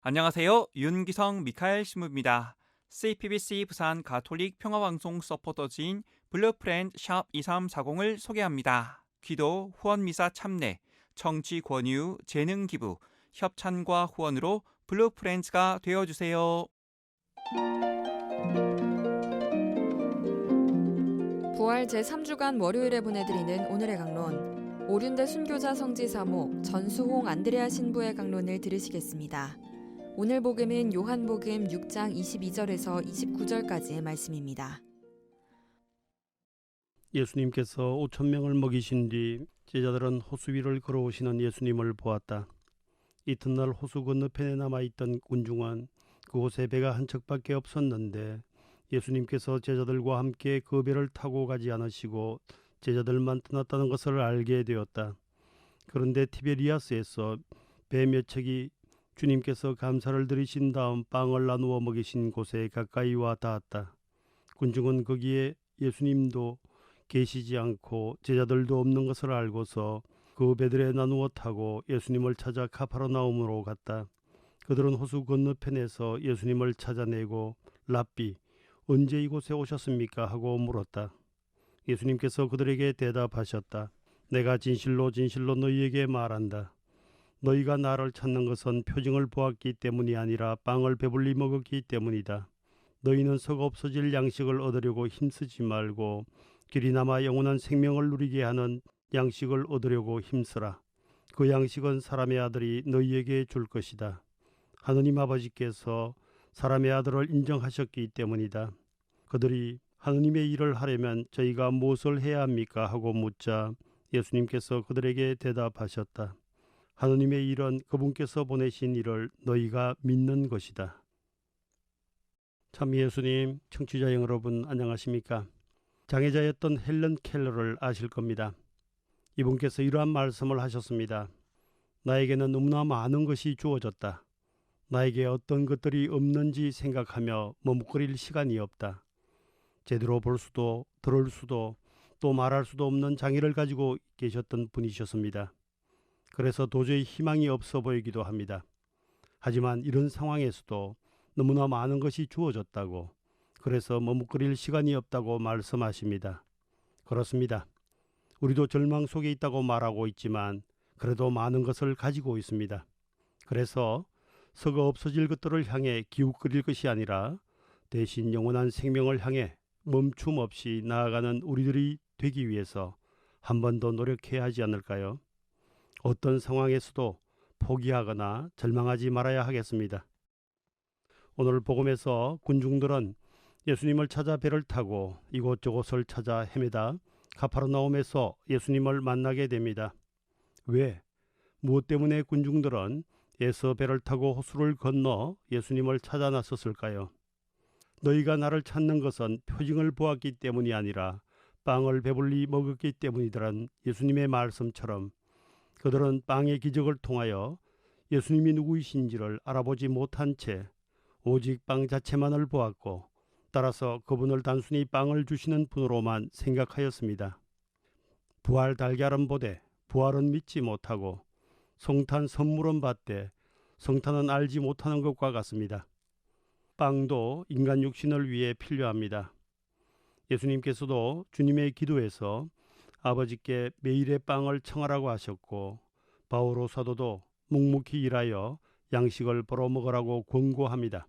안녕하세요. 윤기성 미카엘 신부입니다. CPBC 부산 가톨릭 평화방송 서포터즈인 블루프렌드 샵 2340을 소개합니다. 기도, 후원미사 참내, 정치 권유, 재능 기부, 협찬과 후원으로 블루프렌즈가 되어주세요. 부활 제3주간 월요일에 보내드리는 오늘의 강론, 오륜대 순교자 성지 사목 전수홍 안드레아 신부의 강론을 들으시겠습니다. 오늘 복음은 요한복음 6장 22절에서 29절까지의 말씀입니다. 예수님께서 5,000명을 먹이신 뒤 제자들은 호수 위를 걸어오시는 예수님을 보았다. 이튿날 호수 건너편에 남아있던 군중은 그곳에 배가 한 척밖에 없었는데 예수님께서 제자들과 함께 그 배를 타고 가지 않으시고 제자들만 떠났다는 것을 알게 되었다. 그런데 티베리아스에서 배 몇 척이 주님께서 감사를 드리신 다음 빵을 나누어 먹이신 곳에 가까이 와 닿았다. 군중은 거기에 예수님도 계시지 않고 제자들도 없는 것을 알고서 그 배들에 나누어 타고 예수님을 찾아 카파르나움으로 갔다. 그들은 호수 건너편에서 예수님을 찾아내고 랍비, 언제 이곳에 오셨습니까? 하고 물었다. 예수님께서 그들에게 대답하셨다. 내가 진실로 진실로 너희에게 말한다. 너희가 나를 찾는 것은 표징을 보았기 때문이 아니라 빵을 배불리 먹었기 때문이다. 너희는 썩어 없어질 양식을 얻으려고 힘쓰지 말고 길이 남아 영원한 생명을 누리게 하는 양식을 얻으려고 힘쓰라. 그 양식은 사람의 아들이 너희에게 줄 것이다. 하느님 아버지께서 사람의 아들을 인정하셨기 때문이다. 그들이 하느님의 일을 하려면 저희가 무엇을 해야 합니까? 하고 묻자 예수님께서 그들에게 대답하셨다. 하느님의 일은 그분께서 보내신 일을 너희가 믿는 것이다. 참 예수님, 청취자 여러분 안녕하십니까? 장애자였던 헬런 켈러를 아실 겁니다. 이분께서 이러한 말씀을 하셨습니다. 나에게는 너무나 많은 것이 주어졌다. 나에게 어떤 것들이 없는지 생각하며 머뭇거릴 시간이 없다. 제대로 볼 수도 들을 수도 또 말할 수도 없는 장애를 가지고 계셨던 분이셨습니다. 그래서 도저히 희망이 없어 보이기도 합니다. 하지만 이런 상황에서도 너무나 많은 것이 주어졌다고, 그래서 머뭇거릴 시간이 없다고 말씀하십니다. 그렇습니다. 우리도 절망 속에 있다고 말하고 있지만 그래도 많은 것을 가지고 있습니다. 그래서 썩어 없어질 것들을 향해 기웃거릴 것이 아니라 대신 영원한 생명을 향해 멈춤 없이 나아가는 우리들이 되기 위해서 한 번 더 노력해야 하지 않을까요? 어떤 상황에서도 포기하거나 절망하지 말아야 하겠습니다. 오늘 복음에서 군중들은 예수님을 찾아 배를 타고 이곳저곳을 찾아 헤매다 가파르나움에서 예수님을 만나게 됩니다. 왜? 무엇 때문에 군중들은 애써 배를 타고 호수를 건너 예수님을 찾아 나섰을까요? 너희가 나를 찾는 것은 표징을 보았기 때문이 아니라 빵을 배불리 먹었기 때문이더란 예수님의 말씀처럼 그들은 빵의 기적을 통하여 예수님이 누구이신지를 알아보지 못한 채 오직 빵 자체만을 보았고 따라서 그분을 단순히 빵을 주시는 분으로만 생각하였습니다. 부활 달걀은 보되 부활은 믿지 못하고 성탄 선물은 받되 성탄은 알지 못하는 것과 같습니다. 빵도 인간 육신을 위해 필요합니다. 예수님께서도 주님의 기도에서 아버지께 매일의 빵을 청하라고 하셨고 바오로 사도도 묵묵히 일하여 양식을 벌어먹으라고 권고합니다.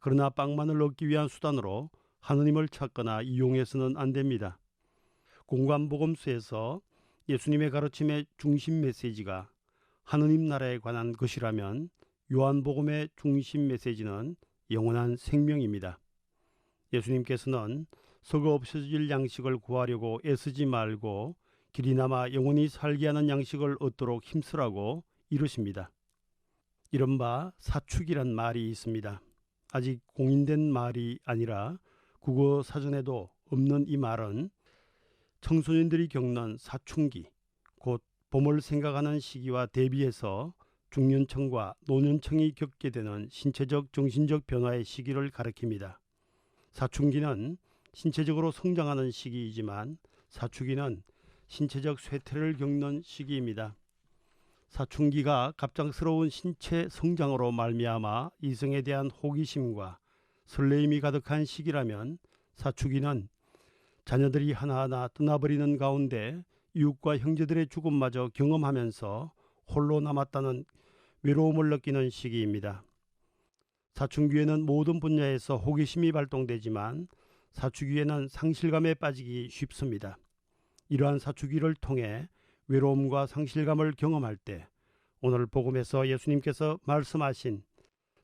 그러나 빵만을 얻기 위한 수단으로 하느님을 찾거나 이용해서는 안 됩니다. 공관복음서에서 예수님의 가르침의 중심 메시지가 하느님 나라에 관한 것이라면 요한복음의 중심 메시지는 영원한 생명입니다. 예수님께서는 썩어 없어질 양식을 구하려고 애쓰지 말고 길이 남아 영원히 살게 하는 양식을 얻도록 힘쓰라고 이르십니다. 이른바 사축이란 말이 있습니다. 아직 공인된 말이 아니라 국어 사전에도 없는 이 말은 청소년들이 겪는 사춘기, 곧 봄을 생각하는 시기와 대비해서 중년층과 노년층이 겪게 되는 신체적 정신적 변화의 시기를 가리킵니다. 사춘기는 신체적으로 성장하는 시기이지만 사춘기는 신체적 쇠퇴를 겪는 시기입니다. 사춘기가 갑작스러운 신체 성장으로 말미암아 이성에 대한 호기심과 설레임이 가득한 시기라면 사춘기는 자녀들이 하나하나 떠나버리는 가운데 이웃과 형제들의 죽음마저 경험하면서 홀로 남았다는 외로움을 느끼는 시기입니다. 사춘기에는 모든 분야에서 호기심이 발동되지만 사춘기에는 상실감에 빠지기 쉽습니다. 이러한 사춘기를 통해 외로움과 상실감을 경험할 때 오늘 복음에서 예수님께서 말씀하신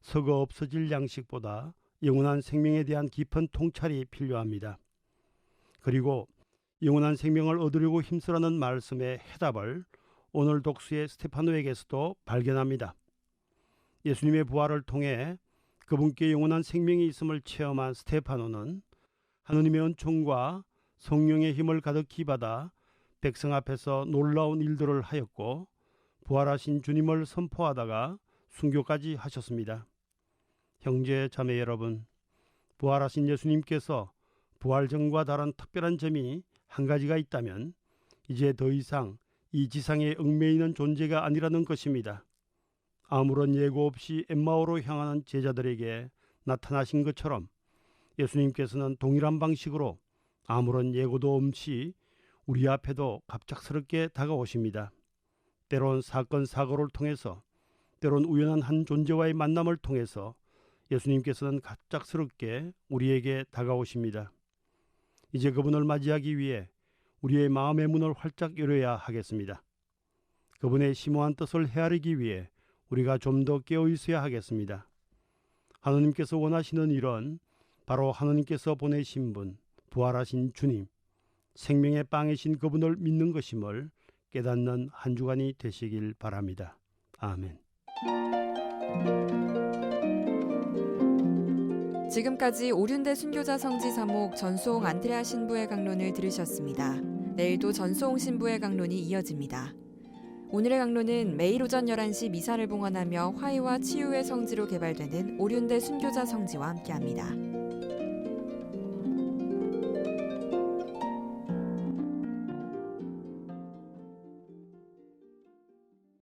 썩어 없어질 양식보다 영원한 생명에 대한 깊은 통찰이 필요합니다. 그리고 영원한 생명을 얻으려고 힘쓰라는 말씀의 해답을 오늘 독수의 스테파노에게서도 발견합니다. 예수님의 부활을 통해 그분께 영원한 생명이 있음을 체험한 스테파노는 하느님의 은총과 성령의 힘을 가득히 받아 백성 앞에서 놀라운 일들을 하였고 부활하신 주님을 선포하다가 순교까지 하셨습니다. 형제 자매 여러분, 부활하신 예수님께서 부활 전과 다른 특별한 점이 한 가지가 있다면 이제 더 이상 이 지상에 얽매이는 존재가 아니라는 것입니다. 아무런 예고 없이 엠마오로 향하는 제자들에게 나타나신 것처럼 예수님께서는 동일한 방식으로 아무런 예고도 없이 우리 앞에도 갑작스럽게 다가오십니다. 때론 사건 사고를 통해서, 때론 우연한 한 존재와의 만남을 통해서 예수님께서는 갑작스럽게 우리에게 다가오십니다. 이제 그분을 맞이하기 위해 우리의 마음의 문을 활짝 열어야 하겠습니다. 그분의 심오한 뜻을 헤아리기 위해 우리가 좀 더 깨어 있어야 하겠습니다. 하느님께서 원하시는 일은 바로 하느님께서 보내신 분, 부활하신 주님, 생명의 빵이신 그분을 믿는 것임을 깨닫는 한 주간이 되시길 바랍니다. 아멘. 지금까지 오륜대 순교자 성지 사목 전수홍 안드레아 신부의 강론을 들으셨습니다. 내일도 전수홍 신부의 강론이 이어집니다. 오늘의 강론은 매일 오전 11시 미사를 봉헌하며 화의와 치유의 성지로 개발되는 오륜대 순교자 성지와 함께합니다.